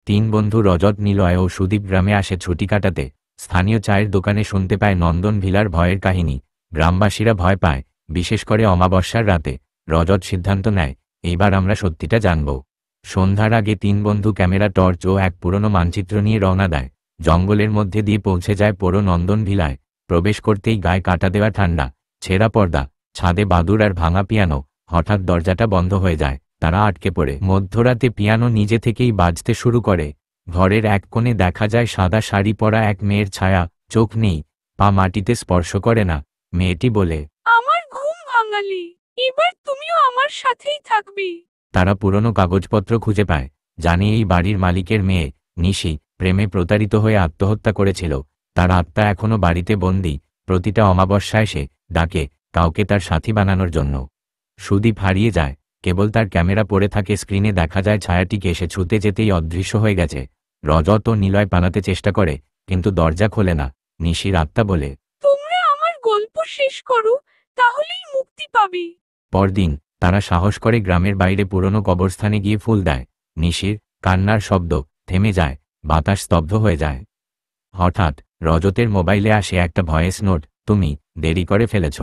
তিন বন্ধু রজত, নিলয় ও সুদীপ গ্রামে আসে ছুটি কাটাতে। স্থানীয় চায়ের দোকানে শুনতে পায় নন্দন ভিলার ভয়ের কাহিনী। গ্রামবাসীরা ভয় পায়, বিশেষ করে অমাবস্যার রাতে। রজত সিদ্ধান্ত নেয়, এইবার আমরা সত্যিটা জানব। সন্ধ্যার আগে তিন বন্ধু ক্যামেরা, টর্চ ও এক পুরনো মানচিত্র নিয়ে রওনা দেয়। জঙ্গলের মধ্যে দিয়ে পৌঁছে যায় পুরো নন্দন ভিলায়। প্রবেশ করতেই গায়ে কাটা দেওয়া ঠান্ডা, ছেঁড়া পর্দা, ছাদে বাদুর আর ভাঙা পিয়ানো। হঠাৎ দরজাটা বন্ধ হয়ে যায়, তারা আটকে পড়ে। মধ্যরাতে পিয়ানো নিজে থেকেই বাজতে শুরু করে। ঘরের এক কোণে দেখা যায় সাদা শাড়ি পরা এক মেয়ের ছায়া। চোখ নেই, পা মাটিতে স্পর্শ করে না। মেয়েটি বলে, আমার ঘুম ভাঙালি, এবার তুমিও আমার সাথেই থাকবি। তারা পুরনো কাগজপত্র খুঁজে পায়, জানে এই বাড়ির মালিকের মেয়ে নিশি প্রেমে প্রতারিত হয়ে আত্মহত্যা করেছিল। তার আত্মা এখনো বাড়িতে বন্দী, প্রতিটা অমাবস্যায় সে ডাকে কাউকে তার সাথী বানানোর জন্য। সুদীপ হারিয়ে যায়, কেবল তার ক্যামেরা পড়ে থাকে। স্ক্রিনে দেখা যায় ছায়াটিকে সে ছুতে যেতেই অদৃশ্য হয়ে গেছে। রজত ও নিলয় পালাতে চেষ্টা করে, কিন্তু দরজা খোলে না। নিশির আত্মা বলে, তোমরা আমার গল্প শেষ করো, তাহলেই মুক্তি পাবে। পরদিন তারা সাহস করে গ্রামের বাইরে পুরনো কবরস্থানে গিয়ে ফুল দেয়। নিশির কান্নার শব্দ থেমে যায়, বাতাস স্তব্ধ হয়ে যায়। হঠাৎ রজতের মোবাইলে আসে একটা ভয়েস নোট, তুমি দেরি করে ফেলেছ।